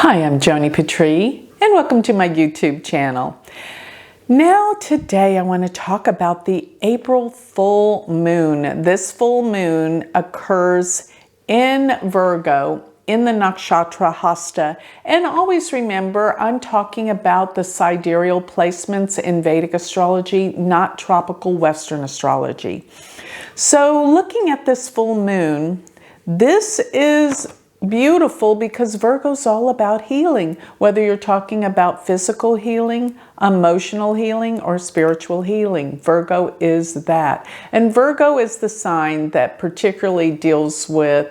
Hi, I'm Joni Patry, and welcome to my YouTube channel. Now, today I want to talk about the April full moon. This full moon occurs in Virgo, in the nakshatra Hasta. And always remember, I'm talking about the sidereal placements in Vedic astrology, not tropical Western astrology. So looking at this full moon, this is beautiful because Virgo's all about healing, whether you're talking about physical healing, emotional healing, or spiritual healing. Virgo is that. And Virgo is the sign that particularly deals with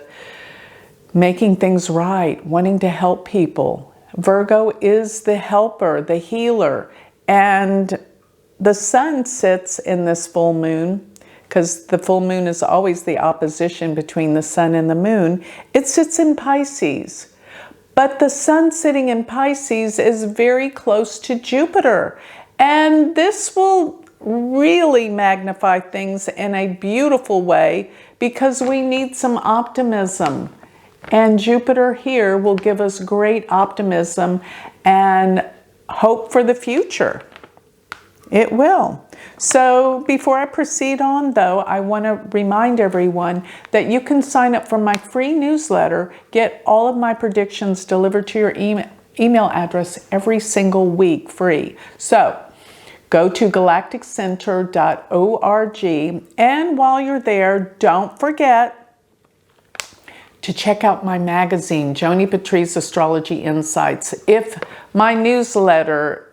making things right, wanting to help people. Virgo is the helper, the healer, and the sun sits in this full moon, because the full moon is always the opposition between the sun and the moon. It sits in Pisces. But the sun sitting in Pisces is very close to Jupiter. And this will really magnify things in a beautiful way because we need some optimism. And Jupiter here will give us great optimism and hope for the future. It will. So before I proceed on, though, I want to remind everyone that you can sign up for my free newsletter, get all of my predictions delivered to your email address every single week free. So go to galacticcenter.org, and while you're there, don't forget to check out my magazine, Joni Patry's Astrology Insights. If my newsletter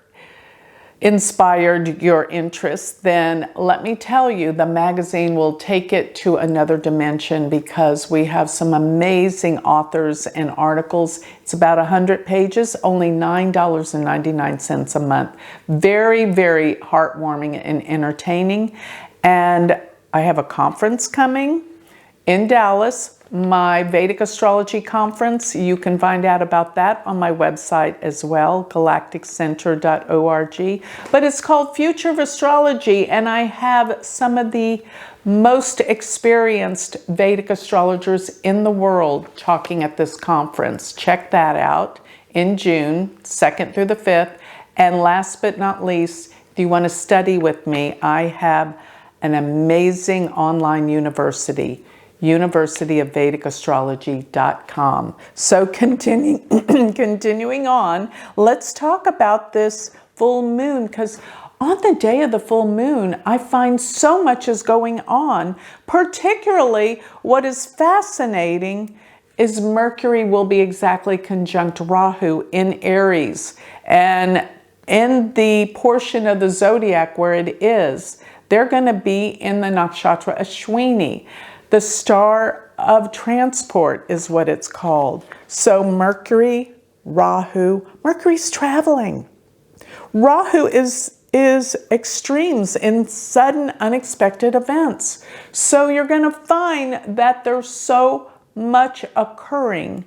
inspired your interest, then let me tell you, the magazine will take it to another dimension because we have some amazing authors and articles. It's about 100 pages, only $9.99 a month. Very, very heartwarming and entertaining. And I have a conference coming in Dallas, my Vedic Astrology Conference. You can find out about that on my website as well, galacticcenter.org. But it's called Future of Astrology, and I have some of the most experienced Vedic astrologers in the world talking at this conference. Check that out in June, 2nd through the 5th. And last but not least, if you want to study with me, I have an amazing online university, University of Vedic Astrology.com. So continuing on, let's talk about this full moon, because on the day of the full moon, I find so much is going on. Particularly, what is fascinating is Mercury will be exactly conjunct Rahu in Aries. And in the portion of the zodiac where it is, they're going to be in the nakshatra Ashwini. The star of transport is what it's called. So Mercury, Rahu, Mercury's traveling. Rahu is extremes in sudden, unexpected events. So you're going to find that there's so much occurring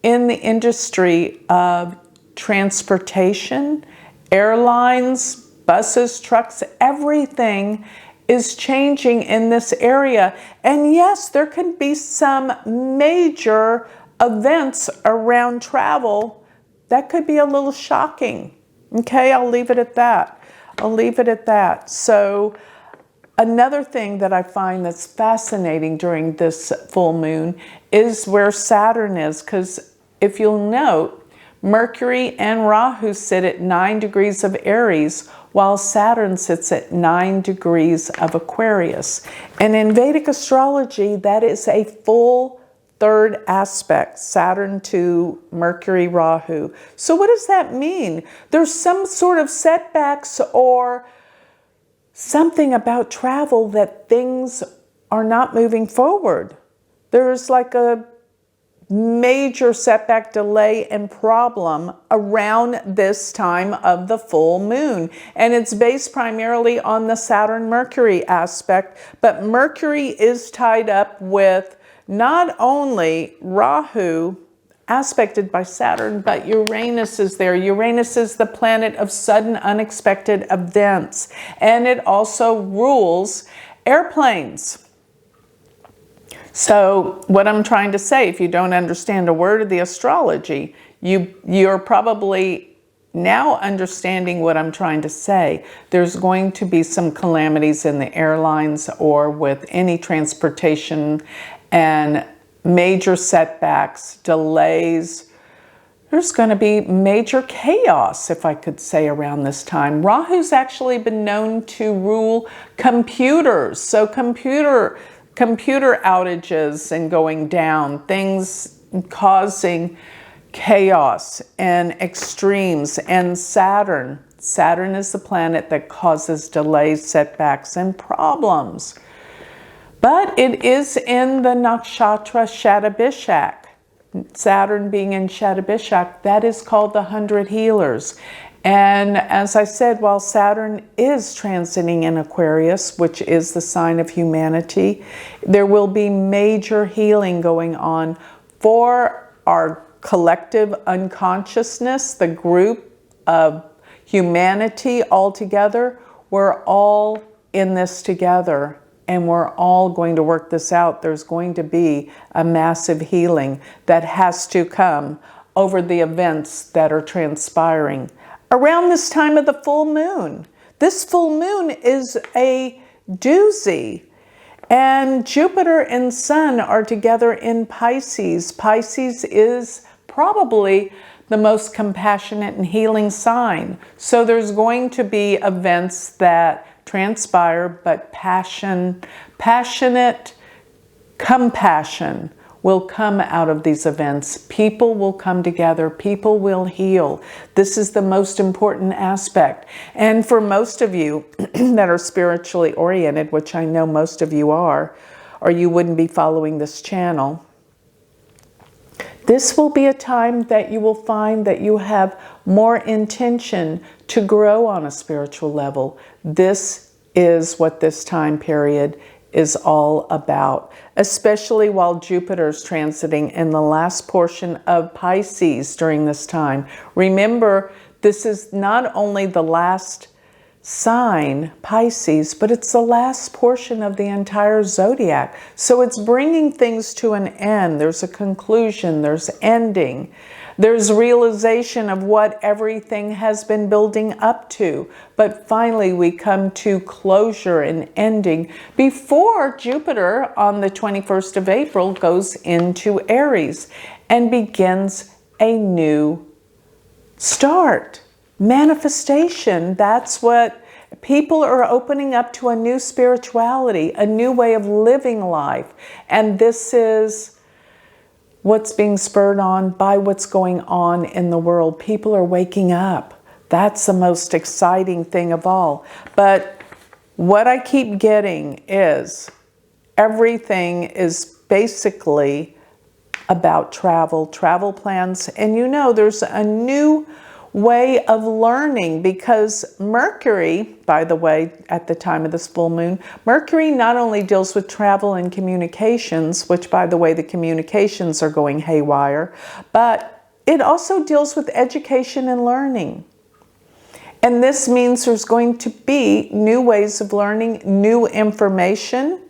in the industry of transportation, airlines, buses, trucks, everything is changing in this area. And yes, there can be some major events around travel that could be a little shocking. Okay, I'll leave it at that. So another thing that I find that's fascinating during this full moon is where Saturn is, because if you'll note, Mercury and Rahu sit at 9 degrees of Aries, while Saturn sits at 9 degrees of Aquarius. And in Vedic astrology, that is a full third aspect, Saturn to Mercury, Rahu. So what does that mean? There's some sort of setbacks or something about travel that things are not moving forward. There's like a major setback, delay, and problem around this time of the full moon. And it's based primarily on the Saturn-Mercury aspect, but Mercury is tied up with not only Rahu, aspected by Saturn, but Uranus is there. Uranus is the planet of sudden, unexpected events, and it also rules airplanes. So what I'm trying to say, if you don't understand a word of the astrology, you're probably now understanding what I'm trying to say. There's going to be some calamities in the airlines or with any transportation, and major setbacks, delays. There's going to be major chaos, if I could say, around this time. Rahu's actually been known to rule computers. So computer outages and going down, things causing chaos and extremes. And Saturn is the planet that causes delays, setbacks, and problems. But it is in the nakshatra Shatabishak. Saturn being in Shatabishak, that is called the 100 healers. And as I said, while Saturn is transiting in Aquarius, which is the sign of humanity, there will be major healing going on for our collective unconsciousness, the group of humanity all together. We're all in this together, and we're all going to work this out. There's going to be a massive healing that has to come over the events that are transpiring around this time of the full moon. This full moon is a doozy. And Jupiter and Sun are together in Pisces. Pisces is probably the most compassionate and healing sign. So there's going to be events that transpire, but passionate compassion will come out of these events. People will come together. People will heal. This is the most important aspect. And for most of you that are spiritually oriented, which I know most of you are, or you wouldn't be following this channel, this will be a time that you will find that you have more intention to grow on a spiritual level. This is what this time period is all about, especially while Jupiter's transiting in the last portion of Pisces during this time. Remember, this is not only the last sign, Pisces, but it's the last portion of the entire zodiac. So it's bringing things to an end. There's a conclusion, there's ending, there's realization of what everything has been building up to. But finally, we come to closure and ending before Jupiter on the 21st of April goes into Aries and begins a new start. Manifestation, that's what people are opening up to, a new spirituality, a new way of living life. And this is what's being spurred on by what's going on in the world. People are waking up. That's the most exciting thing of all. But what I keep getting is everything is basically about travel plans. And you know, there's a new way of learning, because Mercury, by the way, at the time of this full moon, Mercury not only deals with travel and communications, which, by the way, the communications are going haywire, but it also deals with education and learning. And this means there's going to be new ways of learning, new information,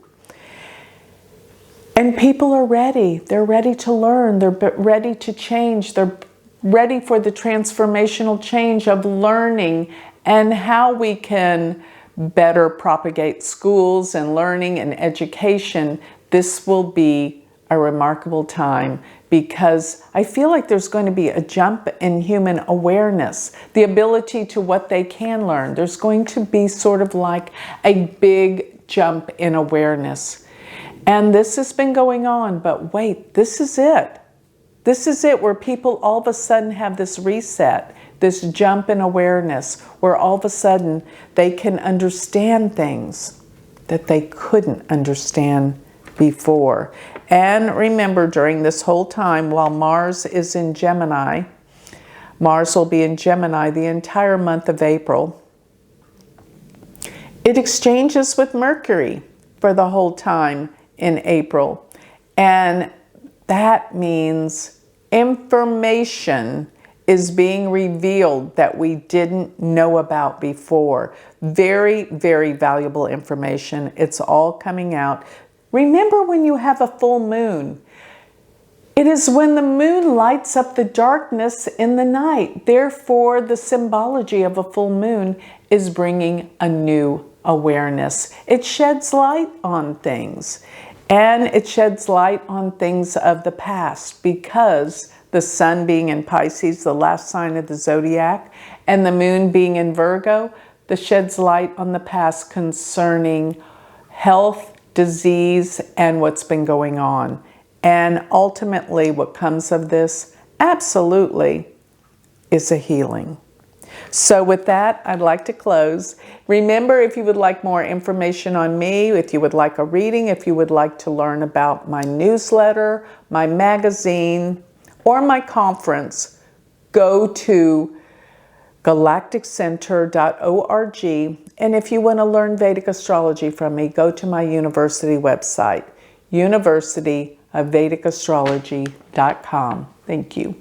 and people are ready. They're ready to learn. They're ready to change. They're ready for the transformational change of learning and how we can better propagate schools and learning and education. This will be a remarkable time, because I feel like there's going to be a jump in human awareness, the ability to what they can learn. There's going to be sort of like a big jump in awareness. And this has been going on, but wait, this is it. This is it, where people all of a sudden have this reset, this jump in awareness, where all of a sudden they can understand things that they couldn't understand before. And remember, during this whole time, while Mars is in Gemini, Mars will be in Gemini the entire month of April. It exchanges with Mercury for the whole time in April. And that means information is being revealed that we didn't know about before. Very, very valuable information. It's all coming out. Remember when you have a full moon. It is when the moon lights up the darkness in the night. Therefore, the symbology of a full moon is bringing a new awareness. It sheds light on things, and it sheds light on things of the past, because the sun being in Pisces, the last sign of the zodiac, and the moon being in Virgo, this sheds light on the past concerning health, disease, and what's been going on. And ultimately, what comes of this, absolutely, is a healing. So with that, I'd like to close. Remember, if you would like more information on me, if you would like a reading, if you would like to learn about my newsletter, my magazine, or my conference, go to galacticcenter.org. And if you want to learn Vedic astrology from me, go to my university website, University of Vedic Astrology.com. Thank you.